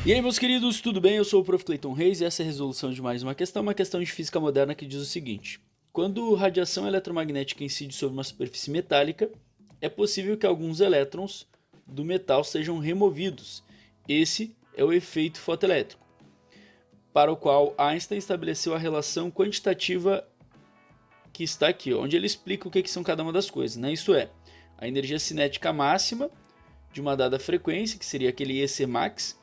E aí, meus queridos, tudo bem? Eu sou o Prof. Clayton Reis e essa é a resolução de mais uma questão de física moderna que diz o seguinte: quando radiação eletromagnética incide sobre uma superfície metálica, é possível que alguns elétrons do metal sejam removidos. Esse é o efeito fotoelétrico, para o qual Einstein estabeleceu a relação quantitativa que está aqui, onde ele explica o que são cada uma das coisas, né? Isso é, a energia cinética máxima de uma dada frequência, que seria aquele EC max,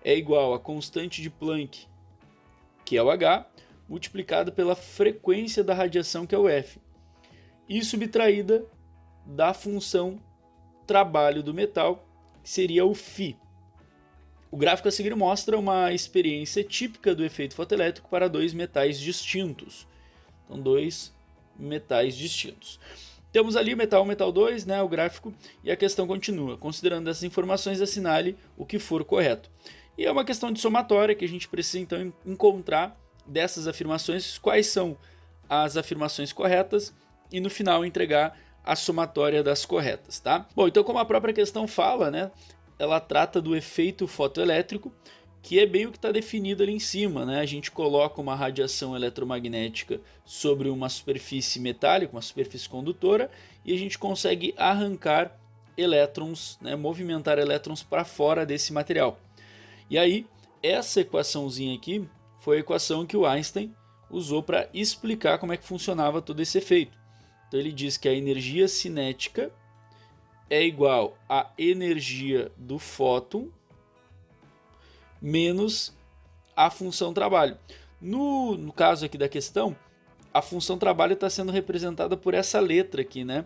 é igual a constante de Planck, que é o H, multiplicado pela frequência da radiação, que é o F, e subtraída da função trabalho do metal, que seria o φ. O gráfico a seguir mostra uma experiência típica do efeito fotoelétrico para dois metais distintos. Então, dois metais distintos. Temos ali o metal 2, né, o gráfico, e a questão continua. Considerando essas informações, assinale o que for correto. E é uma questão de somatória que a gente precisa então encontrar dessas afirmações quais são as afirmações corretas e no final entregar a somatória das corretas, tá? Bom, então como a própria questão fala, né, ela trata do efeito fotoelétrico, que é bem o que está definido ali em cima, né? A gente coloca uma radiação eletromagnética sobre uma superfície metálica, uma superfície condutora, e a gente consegue arrancar elétrons, né, movimentar elétrons para fora desse material. E aí, essa equaçãozinha aqui foi a equação que o Einstein usou para explicar como é que funcionava todo esse efeito. Então ele diz que a energia cinética é igual à energia do fóton menos a função trabalho. No caso aqui da questão, a função trabalho está sendo representada por essa letra aqui, né?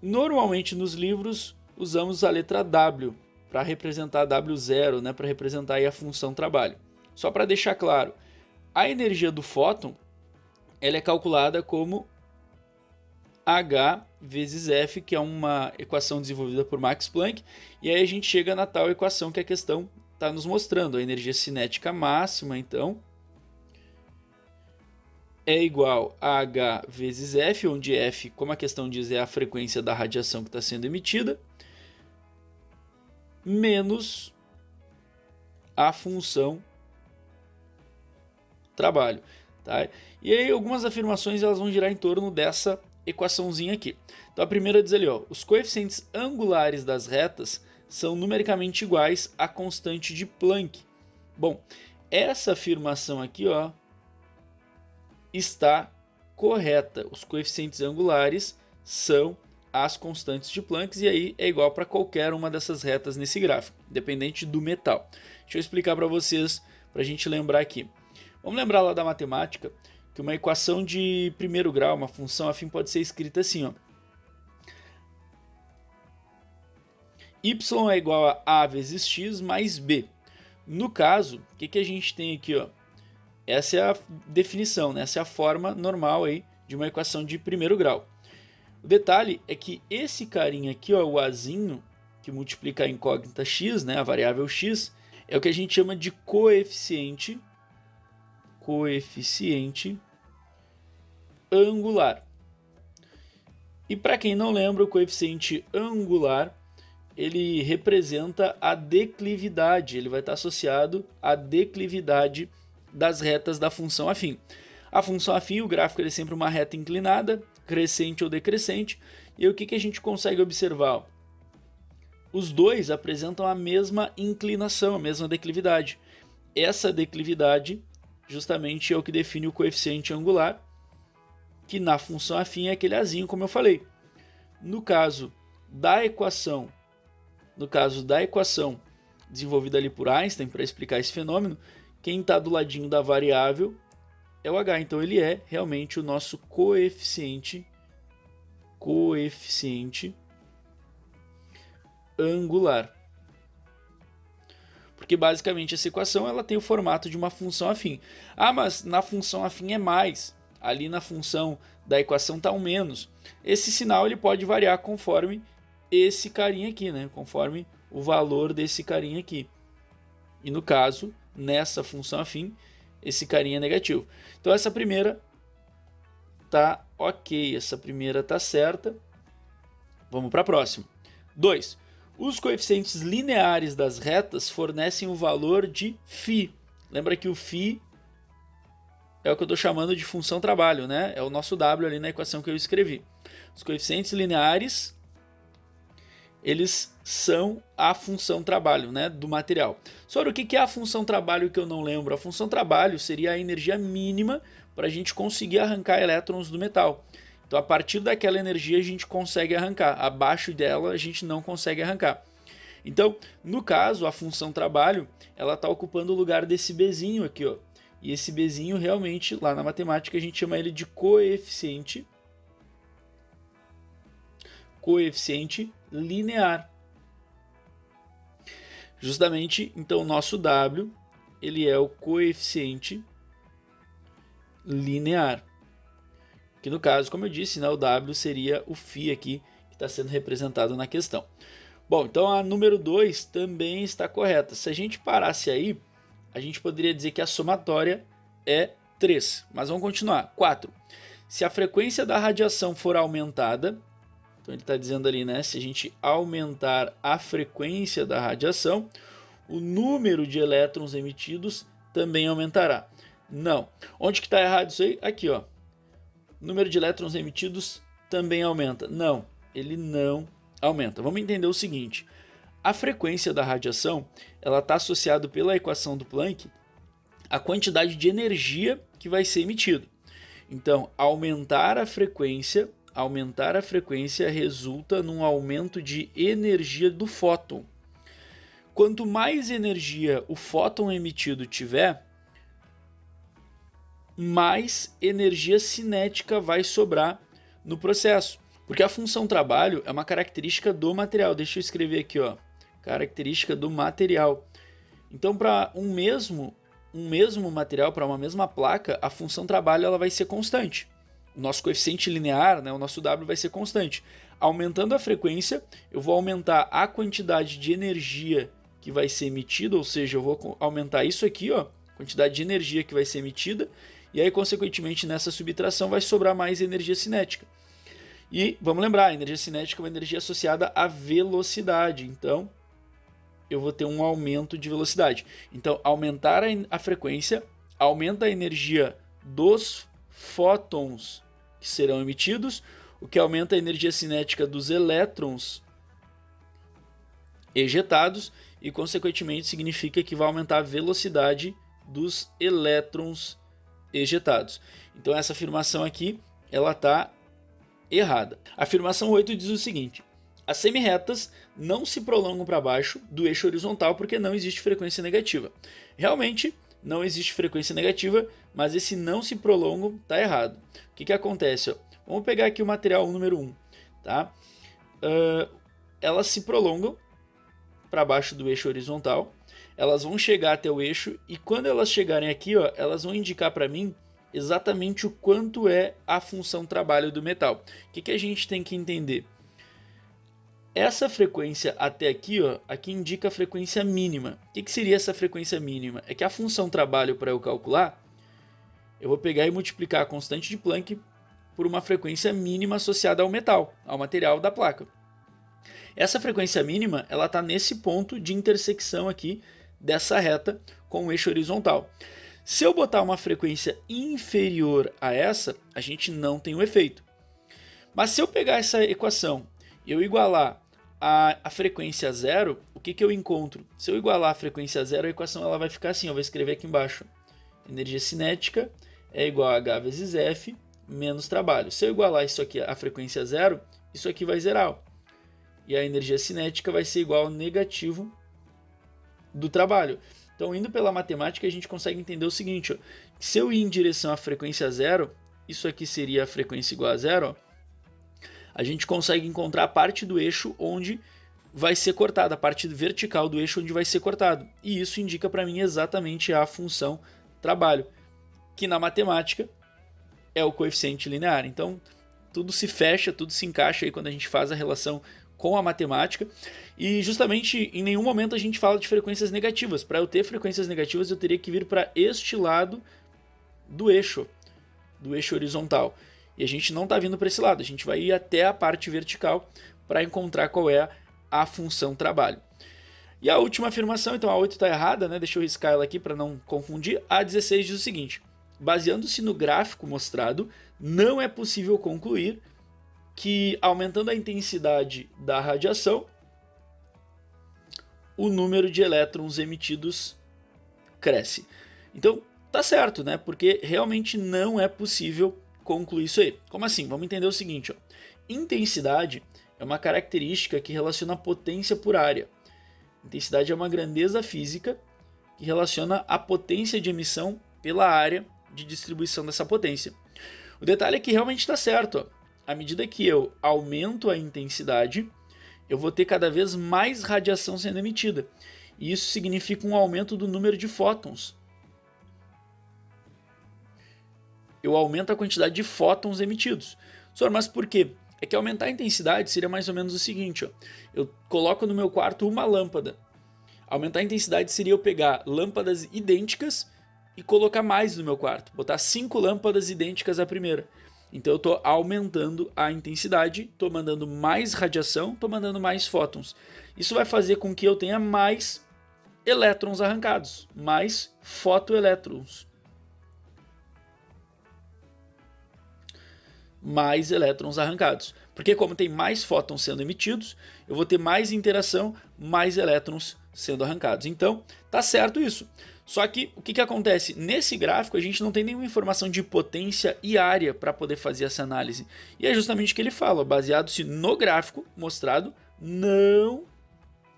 Normalmente nos livros usamos a letra W para representar W0, né? Para representar aí a função trabalho. Só para deixar claro, a energia do fóton ela é calculada como H vezes F, que é uma equação desenvolvida por Max Planck, e aí a gente chega na tal equação que a questão está nos mostrando. A energia cinética máxima, então, é igual a H vezes F, onde F, como a questão diz, é a frequência da radiação que está sendo emitida, menos a função trabalho. Tá? E aí algumas afirmações elas vão girar em torno dessa equaçãozinha aqui. Então a primeira diz ali, ó, os coeficientes angulares das retas são numericamente iguais à constante de Planck. Bom, essa afirmação aqui, ó, está correta. Os coeficientes angulares são as constantes de Planck e aí é igual para qualquer uma dessas retas nesse gráfico, independente do metal. Deixa eu explicar para vocês, para a gente lembrar aqui. Vamos lembrar lá da matemática que uma equação de primeiro grau, uma função afim, pode ser escrita assim, ó. Y é igual a vezes x mais b. No caso, o que a gente tem aqui, ó? Essa é a definição, né? Essa é a forma normal aí de uma equação de primeiro grau. O detalhe é que esse carinha aqui, ó, o azinho, que multiplica a incógnita x, né, a variável x, é o que a gente chama de coeficiente angular. E para quem não lembra, o coeficiente angular ele representa a declividade, ele vai estar associado à declividade das retas da função afim. A função afim, o gráfico é sempre uma reta inclinada, crescente ou decrescente, e o que a gente consegue observar? Os dois apresentam a mesma inclinação, a mesma declividade. Essa declividade justamente é o que define o coeficiente angular, que na função afim é aquele azinho, como eu falei. No caso da equação desenvolvida ali por Einstein para explicar esse fenômeno, quem está do ladinho da variável é o H, então ele é realmente o nosso coeficiente angular. Porque basicamente essa equação ela tem o formato de uma função afim. Ah, mas na função afim é mais, ali na função da equação está um menos. Esse sinal ele pode variar conforme esse carinha aqui, né? Conforme o valor desse carinha aqui. E no caso, nessa função afim, esse carinha é negativo. Então essa primeira tá ok, essa primeira tá certa. Vamos para a próxima. 2. Os coeficientes lineares das retas fornecem o valor de φ. Lembra que o φ é o que eu estou chamando de função trabalho, né? É o nosso W ali na equação que eu escrevi. Os coeficientes lineares, eles são a função trabalho, né, do material. Sobre o que é a função trabalho que eu não lembro? A função trabalho seria a energia mínima para a gente conseguir arrancar elétrons do metal. Então, a partir daquela energia, a gente consegue arrancar. Abaixo dela, a gente não consegue arrancar. Então, no caso, a função trabalho, ela está ocupando o lugar desse Bzinho aqui, ó. E esse Bzinho, realmente, lá na matemática, a gente chama ele de coeficiente linear. Justamente, então, o nosso W, ele é o coeficiente linear. Que no caso, como eu disse, né, o W seria o φ aqui, que está sendo representado na questão. Bom, então a número 2 também está correta. Se a gente parasse aí, a gente poderia dizer que a somatória é 3. Mas vamos continuar. 4. Se a frequência da radiação for aumentada, então ele está dizendo ali, né? Se a gente aumentar a frequência da radiação, o número de elétrons emitidos também aumentará. Não. Onde que está errado isso aí? Aqui, ó. O número de elétrons emitidos também aumenta. Não, ele não aumenta. Vamos entender o seguinte. A frequência da radiação, ela está associada pela equação do Planck à quantidade de energia que vai ser emitida. Então, aumentar a frequência resulta num aumento de energia do fóton. Quanto mais energia o fóton emitido tiver, mais energia cinética vai sobrar no processo. Porque a função trabalho é uma característica do material. Deixa eu escrever aqui, ó. Característica do material. Então, para um mesmo material, para uma mesma placa, a função trabalho ela vai ser constante. O nosso coeficiente linear, né, o nosso W vai ser constante. Aumentando a frequência, eu vou aumentar a quantidade de energia que vai ser emitida, ou seja, eu vou aumentar isso aqui, ó, quantidade de energia que vai ser emitida, e aí, consequentemente, nessa subtração vai sobrar mais energia cinética. E vamos lembrar, a energia cinética é uma energia associada à velocidade, então eu vou ter um aumento de velocidade. Então, aumentar a frequência aumenta a energia dos fótons que serão emitidos, o que aumenta a energia cinética dos elétrons ejetados e, consequentemente, significa que vai aumentar a velocidade dos elétrons ejetados. Então, essa afirmação aqui, ela está errada. A afirmação 8 diz o seguinte: as semirretas não se prolongam para baixo do eixo horizontal porque não existe frequência negativa. Realmente, não existe frequência negativa, mas esse não se prolongam está errado. O que acontece? Ó? Vamos pegar aqui o material número 1. Tá? Elas se prolongam para baixo do eixo horizontal, elas vão chegar até o eixo e quando elas chegarem aqui, ó, elas vão indicar para mim exatamente o quanto é a função trabalho do metal. O que a gente tem que entender? Essa frequência até aqui, ó, aqui indica a frequência mínima. O que seria essa frequência mínima? É que a função trabalho, para eu calcular, eu vou pegar e multiplicar a constante de Planck por uma frequência mínima associada ao metal, ao material da placa. Essa frequência mínima, ela está nesse ponto de intersecção aqui dessa reta com o eixo horizontal. Se eu botar uma frequência inferior a essa, a gente não tem o efeito. Mas se eu pegar essa equação e eu igualar a frequência a zero, o que eu encontro? Se eu igualar a frequência a zero, a equação ela vai ficar assim, eu vou escrever aqui embaixo. Energia cinética é igual a H vezes F menos trabalho. Se eu igualar isso aqui a frequência a zero, isso aqui vai zerar. E a energia cinética vai ser igual ao negativo do trabalho. Então, indo pela matemática, a gente consegue entender o seguinte: ó, se eu ir em direção à frequência zero, isso aqui seria a frequência igual a zero, ó, a gente consegue encontrar a parte do eixo onde vai ser cortada, a parte vertical do eixo onde vai ser cortado. E isso indica para mim exatamente a função trabalho, que na matemática é o coeficiente linear. Então, tudo se fecha, tudo se encaixa aí quando a gente faz a relação com a matemática, e justamente em nenhum momento a gente fala de frequências negativas. Para eu ter frequências negativas, eu teria que vir para este lado do eixo horizontal. E a gente não está vindo para esse lado, a gente vai ir até a parte vertical para encontrar qual é a função trabalho. E a última afirmação, então a 8 está errada, né? Deixa eu riscar ela aqui para não confundir. A 16 diz o seguinte: baseando-se no gráfico mostrado, não é possível concluir que aumentando a intensidade da radiação, o número de elétrons emitidos cresce. Então, tá certo, né? Porque realmente não é possível concluir isso aí. Como assim? Vamos entender o seguinte, ó. Intensidade é uma característica que relaciona a potência por área. Intensidade é uma grandeza física que relaciona a potência de emissão pela área de distribuição dessa potência. O detalhe é que realmente está certo, ó. À medida que eu aumento a intensidade, eu vou ter cada vez mais radiação sendo emitida. E isso significa um aumento do número de fótons. Eu aumento a quantidade de fótons emitidos. Mas por quê? É que aumentar a intensidade seria mais ou menos o seguinte, ó. Eu coloco no meu quarto uma lâmpada. Aumentar a intensidade seria eu pegar lâmpadas idênticas e colocar mais no meu quarto. Botar 5 lâmpadas idênticas à primeira. Então eu estou aumentando a intensidade, estou mandando mais radiação, estou mandando mais fótons. Isso vai fazer com que eu tenha mais elétrons arrancados, mais fotoelétrons. Mais elétrons arrancados. Porque como tem mais fótons sendo emitidos, eu vou ter mais interação, mais elétrons sendo arrancados. Então, tá certo isso. Só que o que acontece? Nesse gráfico a gente não tem nenhuma informação de potência e área para poder fazer essa análise. E é justamente o que ele fala, baseado-se no gráfico mostrado, não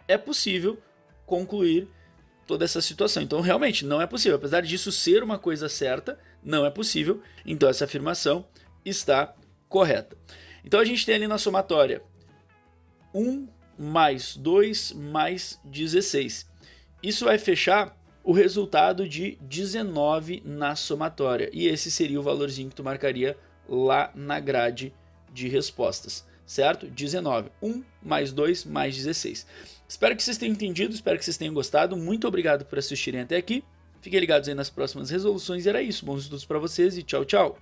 é possível concluir toda essa situação. Então realmente não é possível. Apesar disso ser uma coisa certa, não é possível. Então essa afirmação está correta. Então a gente tem ali na somatória 1 mais 2 mais 16. Isso vai fechar o resultado de 19 na somatória. E esse seria o valorzinho que tu marcaria lá na grade de respostas, certo? 19. 1 mais 2 mais 16. Espero que vocês tenham entendido, espero que vocês tenham gostado. Muito obrigado por assistirem até aqui. Fiquem ligados aí nas próximas resoluções. E era isso. Bons estudos para vocês e tchau, tchau.